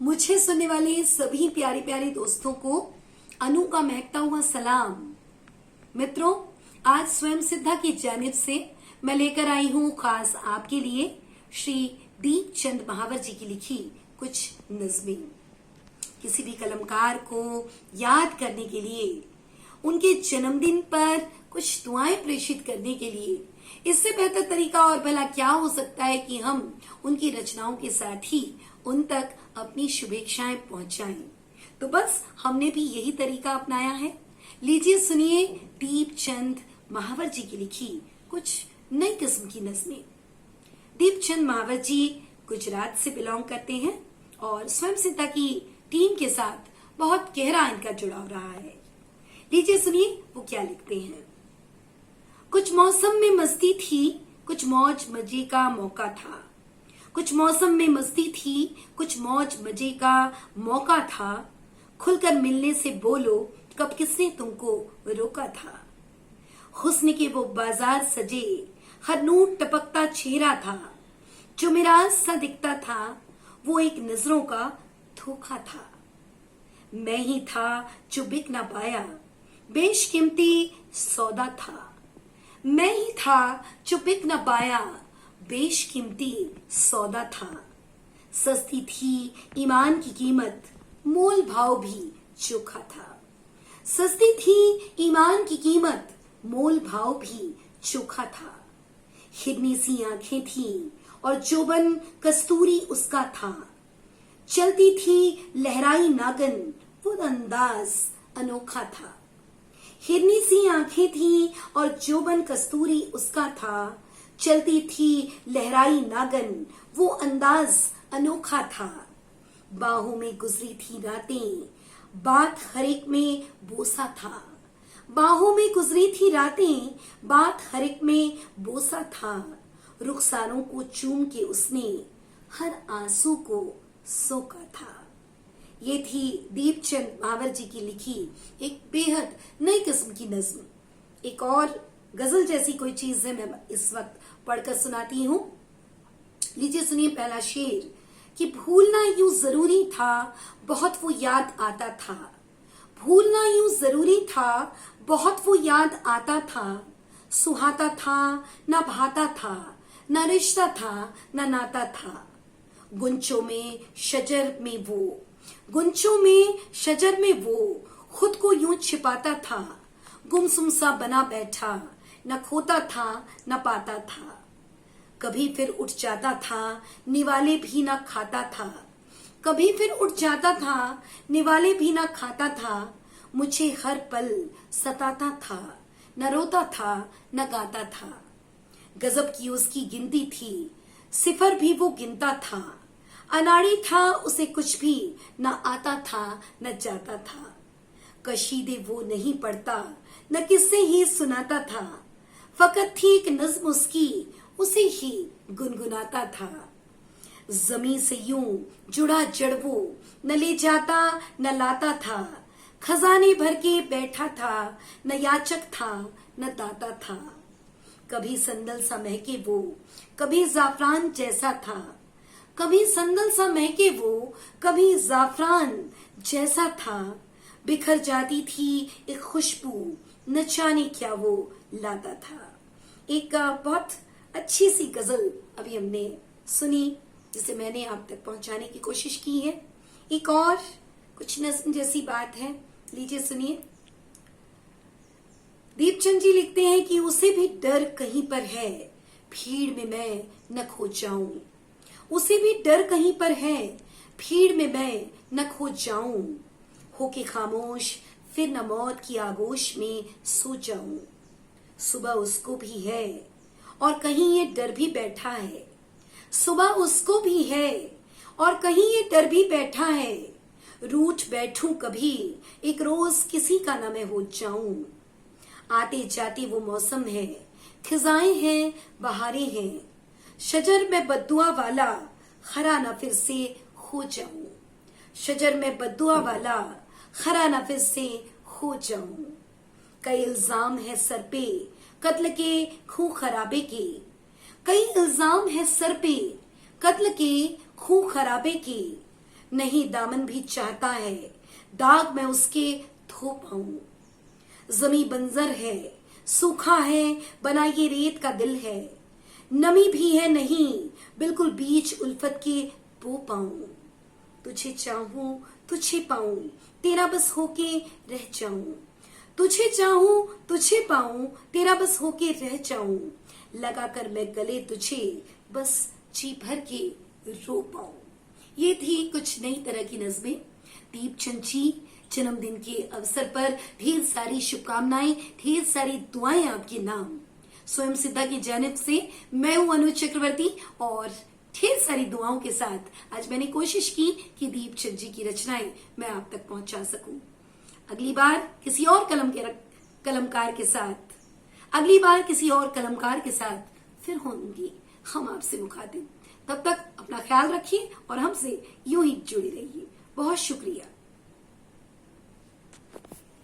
मुझे सुनने वाले सभी प्यारे प्यारे दोस्तों को अनु का महकता हुआ सलाम। मित्रों, आज स्वयं सिद्धा की जानिब से मैं लेकर आई हूं खास आपके लिए श्री दीपचंद महावर जी की लिखी कुछ नज़्में। किसी भी कलमकार को याद करने के लिए, उनके जन्मदिन पर कुछ दुआएं प्रेषित करने के लिए इससे बेहतर तरीका और भला क्या हो सकता है कि हम उनकी रचनाओं के साथ ही उन तक अपनी शुभेच्छाएं पहुंचाएं। तो बस हमने भी यही तरीका अपनाया है। लीजिए सुनिए दीपचंद महावर जी की लिखी कुछ नई किस्म की नज़्में। दीपचंद महावर जी गुजरात से बिलोंग करते हैं और स्वयं सिद्धा की टीम के साथ बहुत गहरा इनका जुड़ाव रहा है। लीजिए सुनिए वो क्या लिखते हैं। कुछ मौसम में मस्ती थी, कुछ मौज मजे का मौका था। कुछ मौसम में मस्ती थी, कुछ मौज मजे का मौका था। खुलकर मिलने से बोलो, कब किसने तुमको रोका था। हुस्न के वो बाजार सजे, हर नूर टपकता चेहरा था। जो मेरा सा दिखता था, वो एक नजरों का धोखा था। मैं ही था जो बिक ना पाया, बेशकीमती सौदा था। मैं ही था जो बिक न पाया, बेशकीमती सौदा था। सस्ती थी ईमान की कीमत, मोल भाव भी चोखा था। सस्ती थी ईमान की कीमत, मोल भाव भी चोखा था। हिरनी सी आंखें थी और जोबन कस्तूरी उसका था। चलती थी लहराई नागन, वो अंदाज अनोखा था। हिरनी सी आंखें थी और जोबन कस्तूरी उसका था। चलती थी लहराई नागन, वो अंदाज अनोखा था। बाहों में गुजरी थी रातें, बात हर एक में बोसा था। बाहों में गुजरी थी रातें, बात हर एक में बोसा था। रुखसारों को चूम के उसने हर आंसू को सोखा था। ये थी दीपचंद महावर जी की लिखी एक बेहद नई किस्म की नज्म। एक और गजल जैसी कोई चीज है, मैं इस वक्त पढ़कर सुनाती हूँ। लीजिए सुनिए पहला शेर कि भूलना यूं जरूरी था, बहुत वो याद आता था। भूलना यूं जरूरी था, बहुत वो याद आता था। सुहाता था ना भाता था, ना रिश्ता था ना नाता था। गुंचों में शजर में वो, गुंचों में शजर में वो खुद को यूं छिपाता था। गुमसुम सा बना बैठा, न खोता था न पाता था। कभी फिर उठ जाता था, निवाले भी न खाता था। कभी फिर उठ जाता था, निवाले भी न खाता था। मुझे हर पल सताता था, न रोता था न गाता था। गजब की उसकी गिनती थी, सिफर भी वो गिनता था। अनाड़ी था, उसे कुछ भी न आता था न जाता था। कशीदे वो नहीं पढ़ता, न किससे ही सुनाता था। फकत थी एक नज्म उसकी, उसे ही गुनगुनाता था। जमी से यूं जुड़ा जड़ वो, न ले जाता न लाता था। खजाने भर के बैठा था, न याचक था न दाता था। कभी संदल सा महके वो, कभी जाफरान जैसा था। कभी संदल सा महके वो, कभी जाफरान जैसा था। बिखर जाती थी एक खुशबू, न जाने क्या वो लाता था। एक बहुत अच्छी सी गजल अभी हमने सुनी, जिसे मैंने आप तक पहुंचाने की कोशिश की है। एक और कुछ नज्म जैसी बात है, लीजिए सुनिए। दीपचंद जी लिखते हैं कि उसे भी डर कहीं पर है, भीड़ में मैं न खो जाऊं। उसे भी डर कहीं पर है, भीड़ में मैं न खो जाऊं। होके खामोश फिर न मौत की आगोश में सो जाऊं। सुबह उसको भी है और कहीं ये डर भी बैठा है। सुबह उसको भी है और कहीं ये डर भी बैठा है। रूठ बैठूं कभी, एक रोज किसी का न मैं हो जाऊं। आते जाते वो मौसम है, खिजाएं हैं बहारें हैं। शजर में बद्दुआ वाला, खरा न फिर से हो जाऊं। शजर में बद्दुआ वाला, खरा न फिर से हो जाऊं। कई इल्जाम है सर पे, कत्ल के खून खराबे के। कई इल्जाम है सर पे, कत्ल के खून खराबे के। नहीं दामन भी चाहता है दाग मैं उसके धो पाऊं। जमी बंजर है सूखा है बना ये रेत का दिल है, नमी भी है नहीं बिल्कुल बीच उल्फत के बो पाऊं। तुझे चाहूं तुझे पाऊं तेरा बस होके रह जाऊं, तुझे चाहूं तुझे पाऊं तेरा बस होके रह जाऊं, लगा कर मैं गले तुझे बस जी भर के रो पाऊं। ये थी कुछ नई तरह की नज़में। दीपचंद जी जन्मदिन के अवसर पर ढेर सारी शुभकामनाएं, ढेर सारी दुआएं आपके नाम। स्वयं सिद्धा की जानिब से मैं हूं अनुज चक्रवर्ती और ढेर सारी दुआओं के साथ आज मैंने कोशिश की कि दीपचंद जी की रचनाएं मैं आप तक पहुंचा सकूं। अगली बार किसी और कलमकार के साथ फिर होंगी हम आपसे मुखातिब। तब तक अपना ख्याल रखिए और हमसे यूं ही जुड़े रहिए। बहुत शुक्रिया।